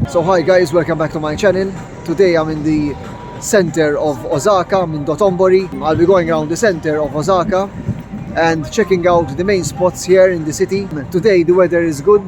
So hi guys, welcome back to my channel. Today I'm in the center of Osaka, I'm in Dotonbori. I'll be going around the center of Osaka and checking out the main spots here in the city. Today the weather is good,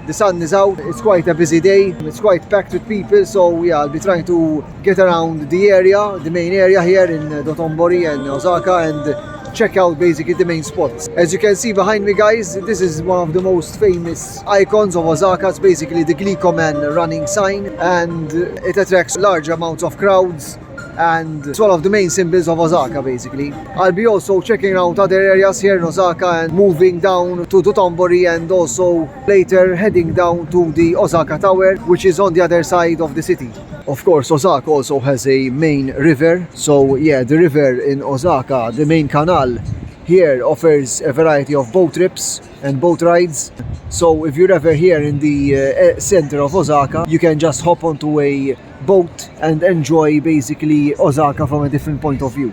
the sun is out, it's quite a busy day, it's quite packed with people, so yeah, I'll be trying to get around the area, the main area here in Dotonbori and Osaka, and check out basically the main spots. As you can see behind me guys, this is one of the most famous icons of Osaka. It's basically the Glico Man running sign, and it attracts large amounts of crowds, and it's one of the main symbols of Osaka basically. I'll be also checking out other areas here in Osaka and moving down to Dotonbori, and also later heading down to the Osaka Tower, which is on the other side of the city. Of course, Osaka also has a main river, so yeah, the river in Osaka, the main canal here, offers a variety of boat trips and boat rides. So if you're ever here in the center of Osaka, you can just hop onto a boat and enjoy basically Osaka from a different point of view.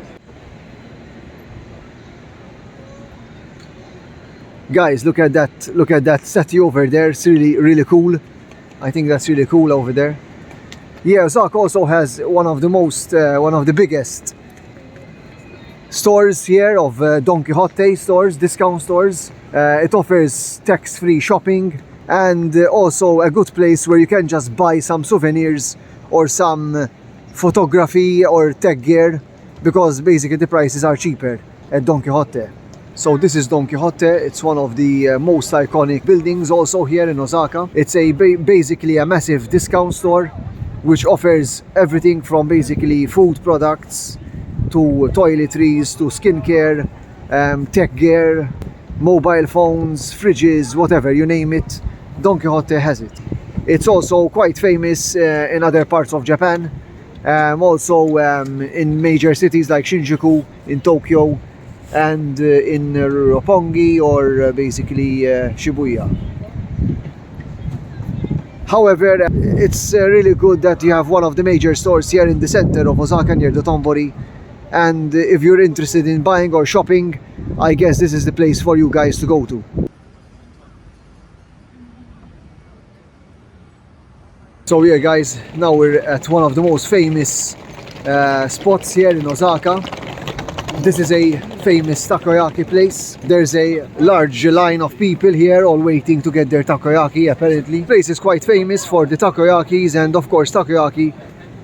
Guys, look at that statue over there. It's really cool. I think that's really cool over there. Yeah, Osaka also has one of the biggest stores here of Don Quixote stores, discount stores. It offers tax-free shopping, and also a good place where you can just buy some souvenirs or some photography or tech gear, because basically the prices are cheaper at Don Quixote. So this is Don Quixote. It's one of the most iconic buildings also here in Osaka. It's basically a massive discount store which offers everything from basically food products to toiletries to skincare, tech gear, mobile phones, fridges, whatever, you name it, Don Quixote has it. It's also quite famous in other parts of Japan, also in major cities like Shinjuku, in Tokyo, and in Roppongi, or basically Shibuya. However, it's really good that you have one of the major stores here in the center of Osaka near Dotonbori, and if you're interested in buying or shopping, I guess this is the place for you guys to go to. So yeah guys, now we're at one of the most famous spots here in Osaka. This is a famous takoyaki place. There's a large line of people here all waiting to get their takoyaki apparently. The place is quite famous for the takoyakis, and of course takoyaki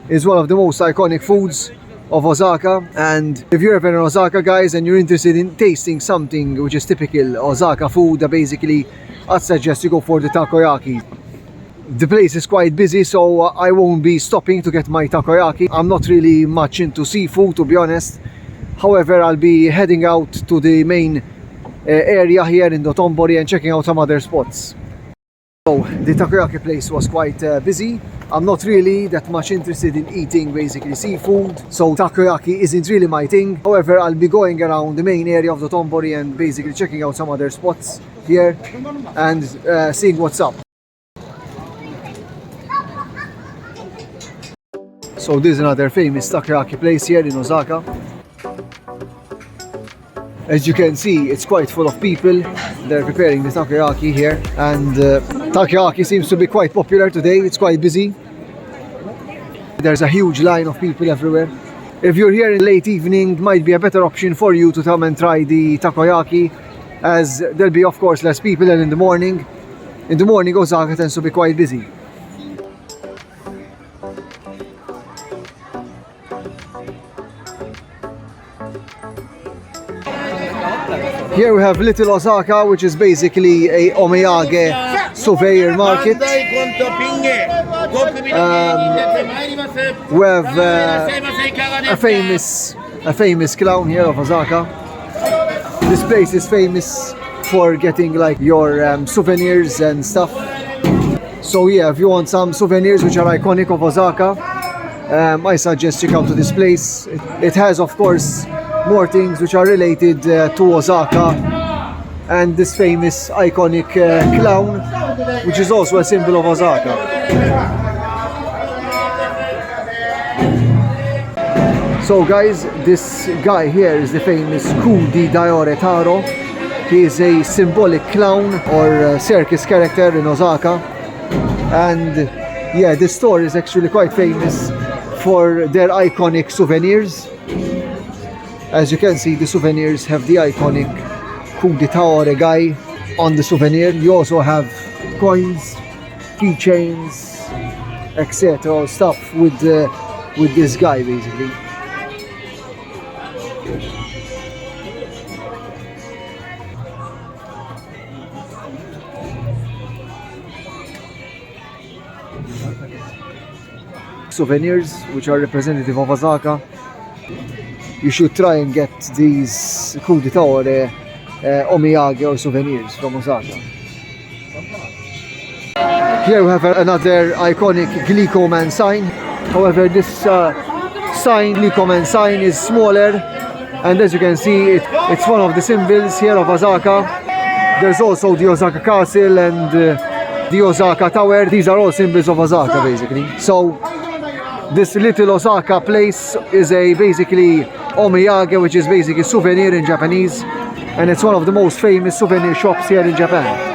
is one of the most iconic foods of Osaka. And if you're ever in Osaka guys and you're interested in tasting something which is typical Osaka food, basically I'd suggest you go for the takoyaki. The place is quite busy, so I won't be stopping to get my takoyaki. I'm not really much into seafood, to be honest. However, I'll be heading out to the main area here in Dotonbori and checking out some other spots. So the takoyaki place was quite busy. I'm not really that much interested in eating basically seafood, so takoyaki isn't really my thing. However, I'll be going around the main area of Dotonbori and basically checking out some other spots here and seeing what's up. So this is another famous takoyaki place here in Osaka. As you can see, it's quite full of people. They're preparing the takoyaki here, and takoyaki seems to be quite popular today. It's quite busy. There's a huge line of people everywhere. If you're here in late evening, it might be a better option for you to come and try the takoyaki, as there'll be of course less people than in the morning. In the morning, Osaka tends to be quite busy. Here we have Little Osaka, which is basically a omiyage souvenir market. We have a famous clown here of Osaka. This place is famous for getting like your souvenirs and stuff. So yeah, if you want some souvenirs which are iconic of Osaka, I suggest you come to this place. It has of course more things which are related to Osaka, and this famous iconic clown, which is also a symbol of Osaka. So guys, this guy here is the famous Kudi Daore Taro. He is a symbolic clown or circus character in Osaka, and yeah, this store is actually quite famous for their iconic souvenirs. As you can see, the souvenirs have the iconic coup d'etat guy on the souvenir. You also have coins, keychains, etc. stuff with this guy basically. Souvenirs which are representative of Osaka. You should try and get these coup d'etat omiyage or souvenirs from Osaka. Here we have another iconic Glico Man sign. However, this sign, Glico Man sign, is smaller, and as you can see, it's one of the symbols here of Osaka. There's also the Osaka Castle and the Osaka Tower. These are all symbols of Osaka basically. So this little Osaka place is basically omiyage, which is basically souvenir in Japanese, and it's one of the most famous souvenir shops here in Japan.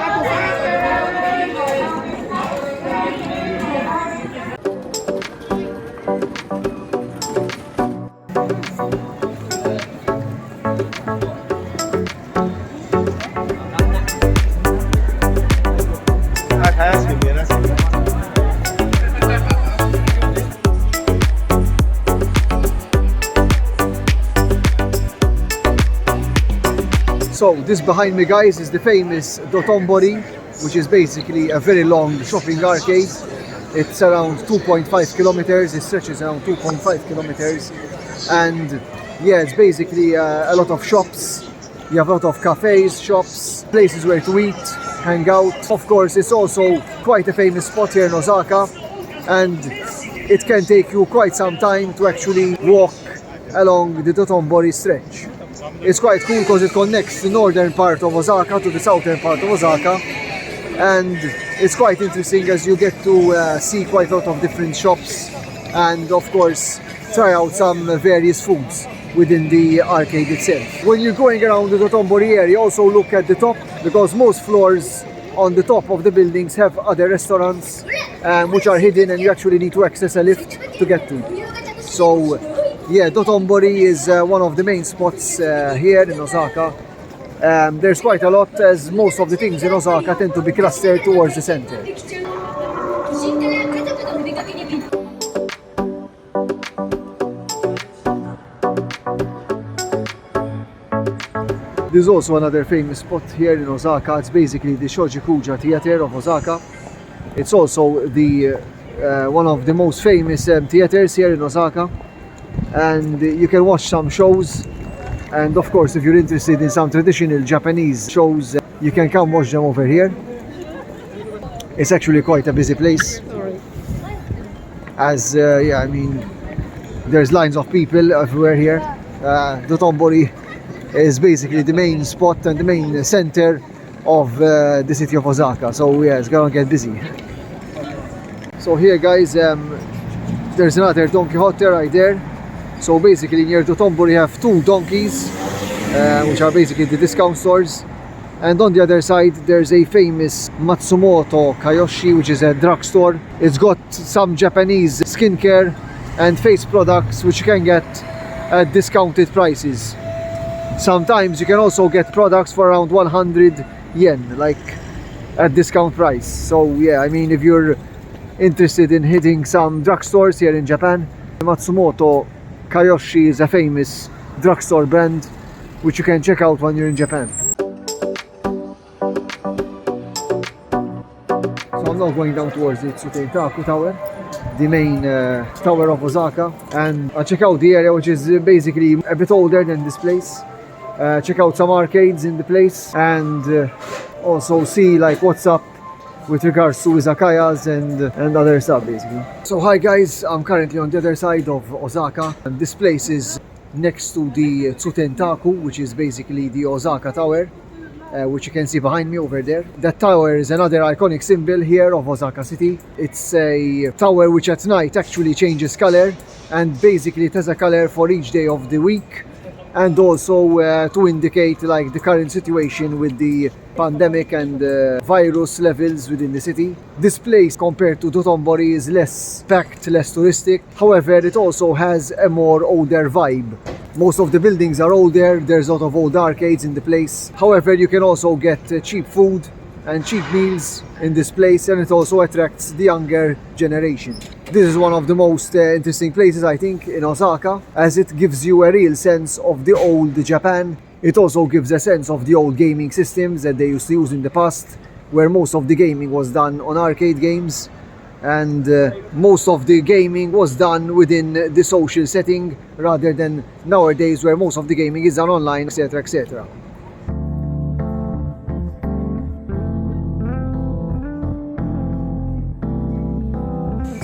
So this behind me, guys, is the famous Dotonbori, which is basically a very long shopping arcade. It's around 2.5 kilometers, it stretches around 2.5 kilometers, and yeah, it's basically a lot of shops. You have a lot of cafes, shops, places where to eat, hang out. Of course, it's also quite a famous spot here in Osaka, and it can take you quite some time to actually walk along the Dotonbori stretch. It's quite cool because it connects the northern part of Osaka to the southern part of Osaka, and it's quite interesting as you get to see quite a lot of different shops and of course try out some various foods within the arcade itself. When you're going around the Dotonbori area, also look at the top, because most floors on the top of the buildings have other restaurants which are hidden, and you actually need to access a lift to get to. So yeah, Dotonbori is one of the main spots here in Osaka. There's quite a lot, as most of the things in Osaka tend to be clustered towards the center. There's also another famous spot here in Osaka. It's basically the Shojikuja Theater of Osaka. It's also the one of the most famous theaters here in Osaka, and you can watch some shows. And of course, if you're interested in some traditional Japanese shows, you can come watch them over here. It's actually quite a busy place, as yeah, I mean, there's lines of people everywhere here. Dotonbori is basically the main spot and the main center of the city of Osaka, so yeah, it's gonna get busy. So here, guys, there's another Don Quixote right there. So basically near Dotonbori you have two donkeys, which are basically the discount stores, and on the other side there's a famous Matsumoto Kayoshi, which is a drugstore. It's got some Japanese skincare and face products which you can get at discounted prices. Sometimes you can also get products for around 100 yen, like at discount price. So yeah, I mean, if you're interested in hitting some drugstores here in Japan, Matsumoto Kayoshi is a famous drugstore brand which you can check out when you're in Japan. So I'm now going down towards the Tsutentaku Tower, the main tower of Osaka, and I'll check out the area, which is basically a bit older than this place. Check out some arcades in the place, and also see like what's up with regards to izakayas and other stuff basically. So hi guys, I'm currently on the other side of Osaka, and this place is next to the Tsutentaku, which is basically the Osaka Tower, which you can see behind me over there. That tower is another iconic symbol here of Osaka City. It's a tower which at night actually changes color, and basically it has a color for each day of the week. and also to indicate like the current situation with the pandemic and virus levels within the city. This place compared to Dotonbori is less packed, less touristic. However, it also has a more older vibe. Most of the buildings are older, there's a lot of old arcades in the place. However, you can also get cheap food and cheap meals in this place, and it also attracts the younger generation. This is one of the most interesting places, I think, in Osaka, as it gives you a real sense of the old Japan. It also gives a sense of the old gaming systems that they used to use in the past, where most of the gaming was done on arcade games, and most of the gaming was done within the social setting rather than nowadays where most of the gaming is done online, etc, etc.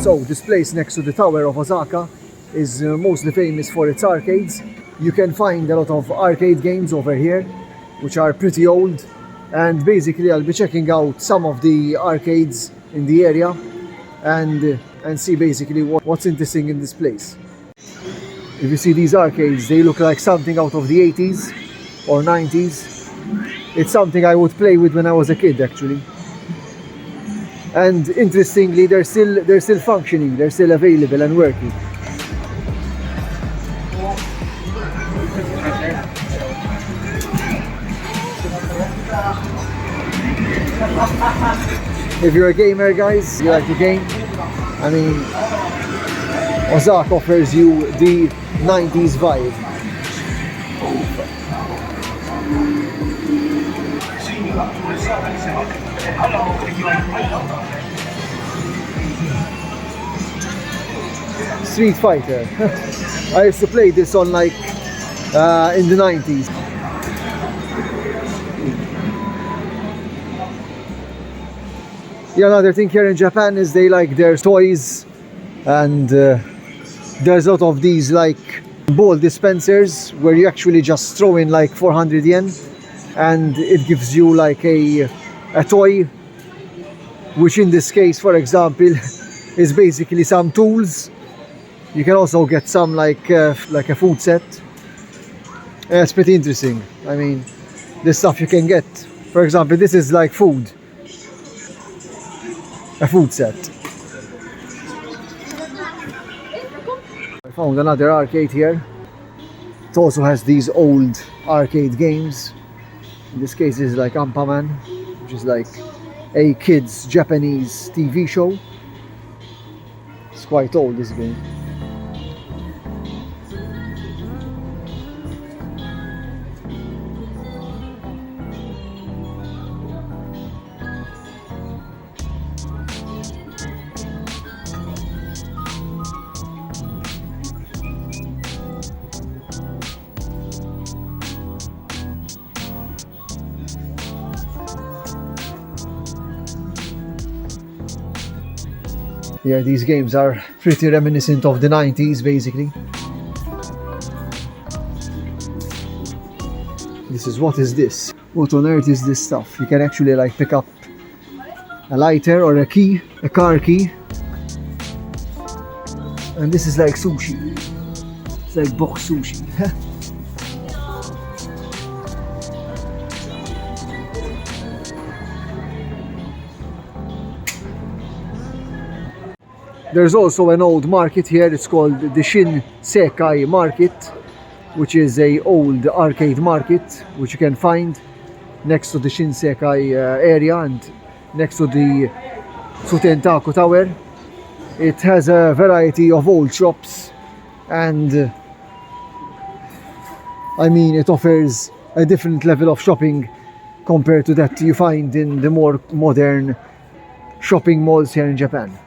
So this place next to the Tower of Osaka is mostly famous for its arcades. You can find a lot of arcade games over here, which are pretty old, and basically I'll be checking out some of the arcades in the area and see basically what's interesting in this place. If you see these arcades, they look like something out of the 80s or 90s. It's something I would play with when I was a kid, actually. And interestingly, they're still functioning, they're still available and working. If you're a gamer, guys, you like the game, I mean, Osaka offers you the 90s vibe. Street Fighter. I used to play this on like in the 90s. Yeah, another thing here in Japan is they like their toys, and there's a lot of these like ball dispensers where you actually just throw in like 400 yen and it gives you like a toy, which in this case, for example, is basically some tools. You can also get some like a food set. Yeah, it's pretty interesting. I mean, this stuff you can get. For example, this is like food. A food set. I found another arcade here. It also has these old arcade games. In this case, it's like Man, which is like a kids' Japanese TV show. It's quite old, this game. Yeah, these games are pretty reminiscent of the 90s, basically. What is this? What on earth is this stuff? You can actually like pick up a lighter or a key, a car key. And this is like sushi. It's like box sushi. There's also an old market here. It's called the Shinksekai market, which is a old arcade market which you can find next to the Shinksekai area and next to the Tsutentaku Tower. It has a variety of old shops, and I mean, it offers a different level of shopping compared to that you find in the more modern shopping malls here in Japan.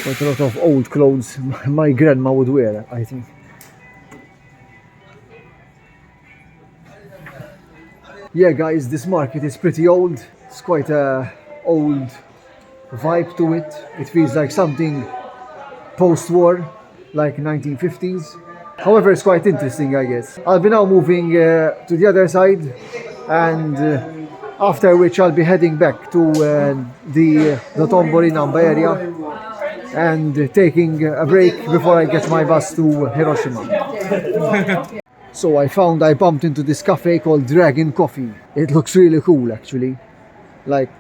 Quite a lot of old clothes my grandma would wear, I think. Yeah, guys, this market is pretty old. It's quite a old vibe to it. It feels like something post-war, like 1950s. However, it's quite interesting, I guess. I'll be now moving to the other side, and after which I'll be heading back to the Dotonbori Namba area. and taking a break before I get my bus to Hiroshima. So I bumped into this cafe called Dragon Coffee. It looks really cool actually. Like,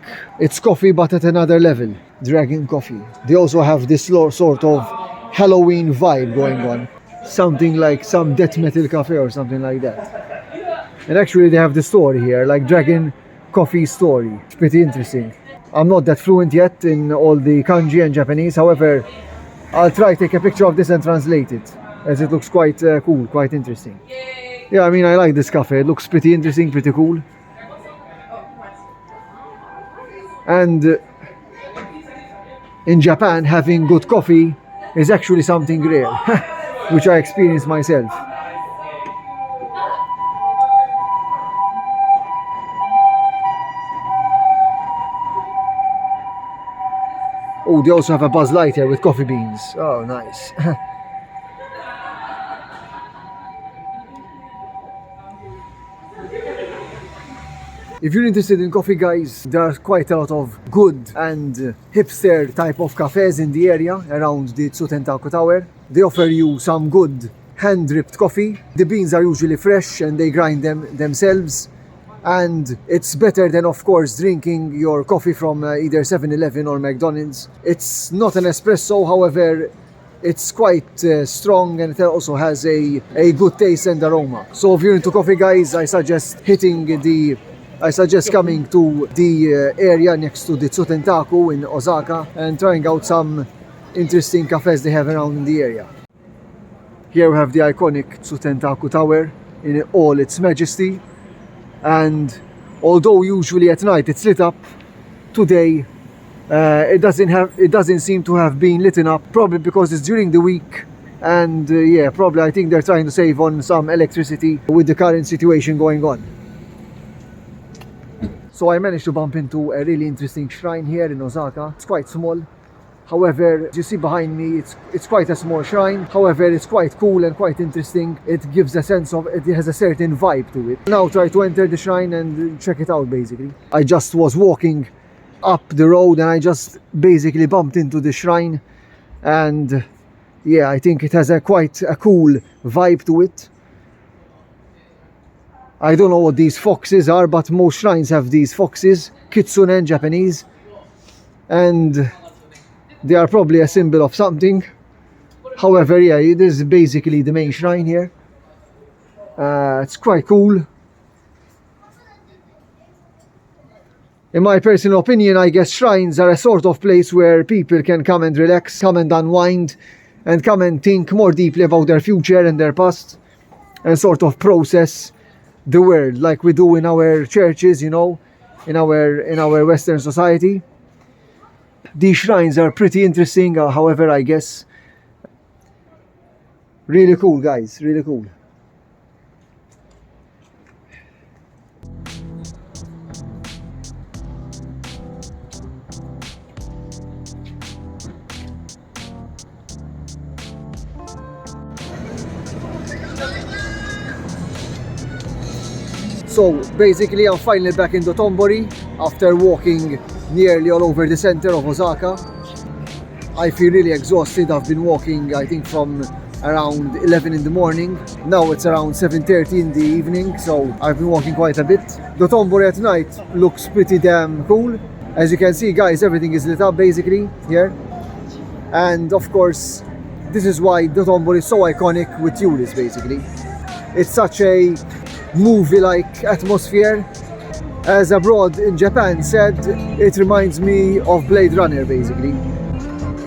it's coffee but at another level. Dragon Coffee. They also have this sort of Halloween vibe going on. Something like some death metal cafe or something like that. And actually they have the story here, like Dragon Coffee story. It's pretty interesting. I'm not that fluent yet in all the kanji and Japanese, however, I'll try to take a picture of this and translate it, as it looks quite cool, quite interesting. Yeah, I mean, I like this cafe. It looks pretty interesting, pretty cool. And in Japan, having good coffee is actually something rare, which I experienced myself. Oh, they also have a Buzz Light here with coffee beans. Oh, nice. If you're interested in coffee, guys, there are quite a lot of good and hipster type of cafes in the area around the Tsutentaku Tower. They offer you some good hand-dripped coffee. The beans are usually fresh and they grind them themselves. And it's better than, of course, drinking your coffee from either 7-Eleven or McDonald's. It's not an espresso, however, it's quite strong, and it also has a good taste and aroma. So if you're into coffee, guys, I suggest coming to the area next to the Tsutentaku in Osaka and trying out some interesting cafes they have around in the area. Here we have the iconic Tsutentaku Tower in all its majesty. And although usually at night it's lit up, today it doesn't seem to have been lit up, probably because it's during the week. And yeah, probably I think they're trying to save on some electricity with the current situation going on. So I managed to bump into a really interesting shrine here in Osaka. It's quite small. However, as you see behind me, it's quite a small shrine. However, it's quite cool and quite interesting. It gives a sense of, it has a certain vibe to it. Now try to enter the shrine and check it out basically. I just was walking up the road and I just basically bumped into the shrine. And yeah, I think it has quite a cool vibe to it. I don't know what these foxes are, but most shrines have these foxes, kitsune in Japanese. And they are probably a symbol of something. However, yeah, this is basically the main shrine here. It's quite cool. In my personal opinion, I guess shrines are a sort of place where people can come and relax, come and unwind, and come and think more deeply about their future and their past, and sort of process the world like we do in our churches, you know, in our Western society. These shrines are pretty interesting, however, I guess. Really cool, guys, really cool. So basically I'm finally back in Dotonbori after walking nearly all over the center of Osaka. I feel really exhausted. I've been walking, I think, from around 11 in the morning. Now it's around 7:30 in the evening, so I've been walking quite a bit. Dotonbori at night looks pretty damn cool. As you can see, guys, everything is lit up basically here. And of course, this is why Dotonbori is so iconic with tourists basically. It's such a movie-like atmosphere. As abroad in Japan said, it reminds me of Blade Runner basically.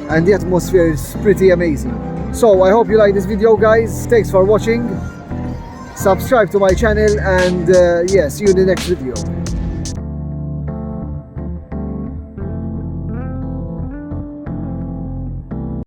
And the atmosphere is pretty amazing. So I hope you like this video, guys. Thanks for watching. Subscribe to my channel and yeah, see you in the next video.